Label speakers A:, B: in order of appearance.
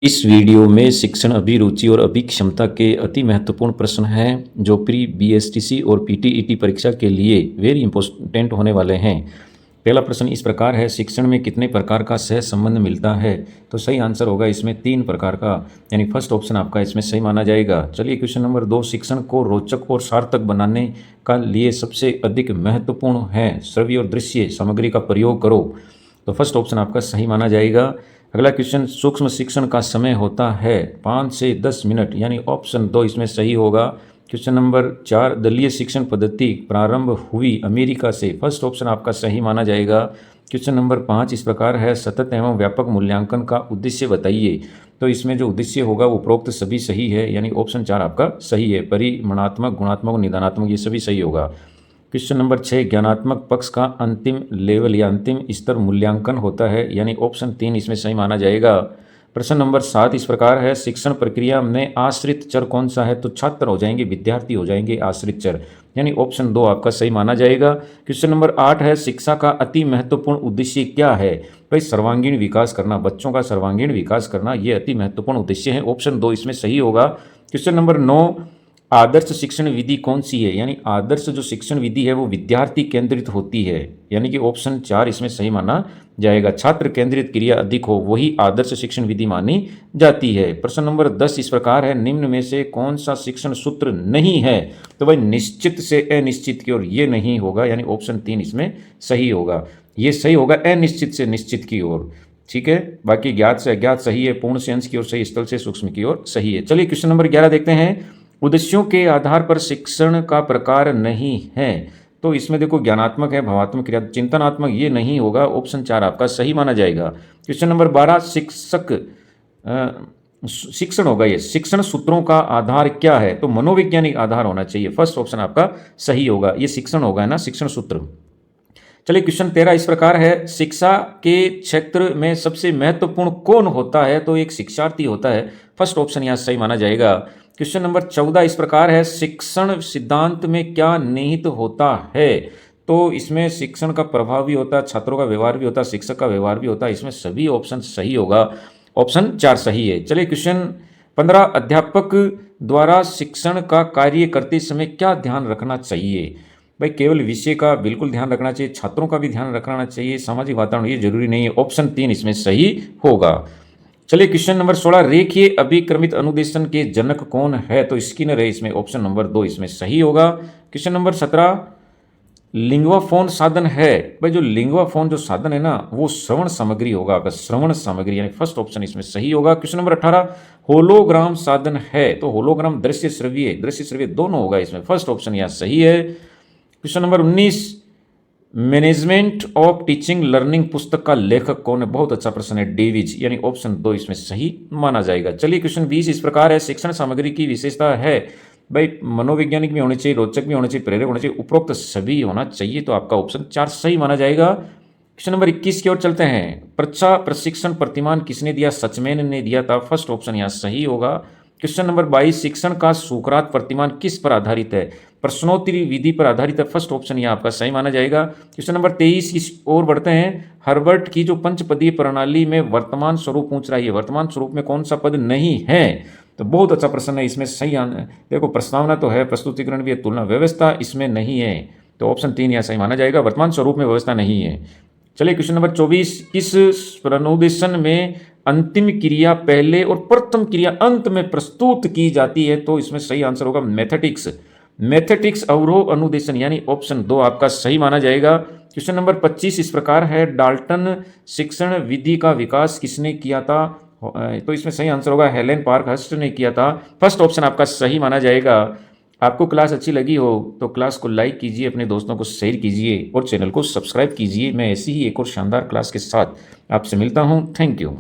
A: इस वीडियो में शिक्षण अभिरुचि और अभिक्षमता के अति महत्वपूर्ण प्रश्न हैं जो प्री बीएसटीसी और पीटीईटी परीक्षा के लिए वेरी इंपॉर्टेंट होने वाले हैं। पहला प्रश्न इस प्रकार है, शिक्षण में कितने प्रकार का सह संबंध मिलता है? तो सही आंसर होगा इसमें 3 प्रकार का, यानी फर्स्ट ऑप्शन आपका इसमें सही माना जाएगा। चलिए क्वेश्चन नंबर 2, शिक्षण को रोचक और सार्थक बनाने का लिए सबसे अधिक महत्वपूर्ण है श्रव्य और दृश्य सामग्री का प्रयोग करो। तो फर्स्ट ऑप्शन आपका सही माना जाएगा। अगला क्वेश्चन, सूक्ष्म शिक्षण का समय होता है 5 से 10 मिनट, यानी ऑप्शन 2 इसमें सही होगा। क्वेश्चन नंबर 4, दलीय शिक्षण पद्धति प्रारंभ हुई अमेरिका से, फर्स्ट ऑप्शन आपका सही माना जाएगा। क्वेश्चन नंबर 5 इस प्रकार है, सतत एवं व्यापक मूल्यांकन का उद्देश्य बताइए। तो इसमें जो उद्देश्य होगा वो उपरोक्त सभी सही है, यानी ऑप्शन 4 आपका सही है। परिमाणात्मक, गुणात्मक और निदानात्मक ये सभी सही होगा। क्वेश्चन नंबर 6, ज्ञानात्मक पक्ष का अंतिम लेवल या अंतिम स्तर मूल्यांकन होता है, यानी ऑप्शन 3 इसमें सही माना जाएगा। प्रश्न नंबर 7 इस प्रकार है, शिक्षण प्रक्रिया में आश्रित चर कौन सा है? तो छात्र हो जाएंगे, विद्यार्थी हो जाएंगे आश्रित चर, यानी ऑप्शन 2 आपका सही माना जाएगा। क्वेश्चन नंबर 8 है, शिक्षा का अति महत्वपूर्ण उद्देश्य क्या है? भाई सर्वांगीण विकास करना, बच्चों का सर्वांगीण विकास करना, ये अति महत्वपूर्ण उद्देश्य है, ऑप्शन 2 इसमें सही होगा। क्वेश्चन नंबर 9, आदर्श शिक्षण विधि कौन सी है? यानी आदर्श जो शिक्षण विधि है वो विद्यार्थी केंद्रित होती है, यानी कि ऑप्शन 4 इसमें सही माना जाएगा। छात्र केंद्रित क्रिया अधिक हो वही आदर्श शिक्षण विधि मानी जाती है। प्रश्न नंबर 10 इस प्रकार है, निम्न में से कौन सा शिक्षण सूत्र नहीं है? तो भाई निश्चित से अनिश्चित की ओर ये नहीं होगा, यानी ऑप्शन 3 इसमें सही होगा। ये सही होगा अनिश्चित से निश्चित की ओर, ठीक है। बाकी ज्ञात से अज्ञात सही है, पूर्ण से अंश की ओर सही, स्थल से सूक्ष्म की ओर सही है। चलिए क्वेश्चन नंबर 11 देखते हैं, उद्देश्यों के आधार पर शिक्षण का प्रकार नहीं है। तो इसमें देखो ज्ञानात्मक है, भावात्मक, क्रिया, चिंतनात्मक ये नहीं होगा, ऑप्शन 4 आपका सही माना जाएगा। क्वेश्चन नंबर 12, शिक्षण होगा ये, शिक्षण सूत्रों का आधार क्या है? तो मनोवैज्ञानिक आधार होना चाहिए, फर्स्ट ऑप्शन आपका सही होगा। ये शिक्षण होगा ना, शिक्षण सूत्र। चलिए क्वेश्चन 13 इस प्रकार है, शिक्षा के क्षेत्र में सबसे महत्वपूर्ण कौन होता है? तो एक शिक्षार्थी होता है, फर्स्ट ऑप्शन यहाँ सही माना जाएगा। क्वेश्चन नंबर 14 इस प्रकार है, शिक्षण सिद्धांत में क्या निहित होता है? तो इसमें शिक्षण का प्रभाव भी होता है, छात्रों का व्यवहार भी होता है, शिक्षक का व्यवहार भी होता है, इसमें सभी ऑप्शन सही होगा, ऑप्शन 4 सही है। चलिए क्वेश्चन 15, अध्यापक द्वारा शिक्षण का कार्य करते समय क्या ध्यान रखना चाहिए? भाई केवल विषय का बिल्कुल ध्यान रखना चाहिए, छात्रों का भी ध्यान रखना चाहिए, सामाजिक वातावरण ये जरूरी नहीं है, ऑप्शन 3 इसमें सही होगा। चलिए क्वेश्चन नंबर 16, रेखीय अभिक्रमित अनुदेशन के जनक कौन है? तो स्किनर है, इसमें ऑप्शन नंबर 2 इसमें सही होगा। क्वेश्चन नंबर 17, लिंग्वाफोन साधन है। भाई जो लिंग्वाफोन जो साधन है ना वो श्रवण सामग्री होगा, अगर श्रवण सामग्री, यानी फर्स्ट ऑप्शन इसमें सही होगा। क्वेश्चन नंबर 18, होलोग्राम साधन है। तो होलोग्राम दृश्य श्रव्य दोनों होगा, इसमें फर्स्ट ऑप्शन यहाँ सही है। Question number 19, management of teaching learning पुस्तक का लेखक कौन है? बहुत अच्छा प्रश्न है, डेविज, यानी ऑप्शन 2 इसमें सही माना जाएगा। चलिए क्वेश्चन 20 इस प्रकार है, शिक्षण सामग्री की विशेषता है। भाई मनोवैज्ञानिक भी होने चाहिए, रोचक भी होने चाहिए, प्रेरक होने चाहिए, उपरोक्त सभी होना चाहिए, तो आपका ऑप्शन 4 सही माना जाएगा। क्वेश्चन नंबर 21 की ओर चलते हैं, प्रशिक्षण प्रतिमान किसने दिया? सचमेन ने दिया था, फर्स्ट ऑप्शन यहाँ सही होगा। क्वेश्चन नंबर 22, शिक्षण का सुकरात प्रतिमान किस पर आधारित है? प्रश्नोत्तरी विधि पर आधारित है, फर्स्ट ऑप्शन यहाँ आपका सही माना जाएगा। क्वेश्चन नंबर 23 की ओर बढ़ते हैं, हर्बर्ट की जो पंचपदीय प्रणाली में वर्तमान स्वरूप पूछ रहा है, वर्तमान स्वरूप में कौन सा पद नहीं है? तो बहुत अच्छा प्रश्न है, इसमें सही देखो प्रस्तावना तो है, प्रस्तुतिकरण भी है, तुलना व्यवस्था इसमें नहीं है, तो ऑप्शन 3 यहाँ सही माना जाएगा, वर्तमान स्वरूप में व्यवस्था नहीं है। चलिए क्वेश्चन नंबर 24, इस प्रनुदेशन में अंतिम क्रिया पहले और प्रथम क्रिया अंत में प्रस्तुत की जाती है, तो इसमें सही आंसर होगा मैथेटिक्स अवरोह अनुदेशन, यानी ऑप्शन 2 आपका सही माना जाएगा। क्वेश्चन नंबर 25 इस प्रकार है, डाल्टन शिक्षण विधि का विकास किसने किया था? तो इसमें सही आंसर होगा हेलेन पार्कहर्स्ट ने किया था, फर्स्ट ऑप्शन आपका सही माना जाएगा। आपको क्लास अच्छी लगी हो तो क्लास को लाइक कीजिए, अपने दोस्तों को शेयर कीजिए और चैनल को सब्सक्राइब कीजिए। मैं ऐसी ही एक और शानदार क्लास के साथ आपसे मिलता हूँ। Thank you.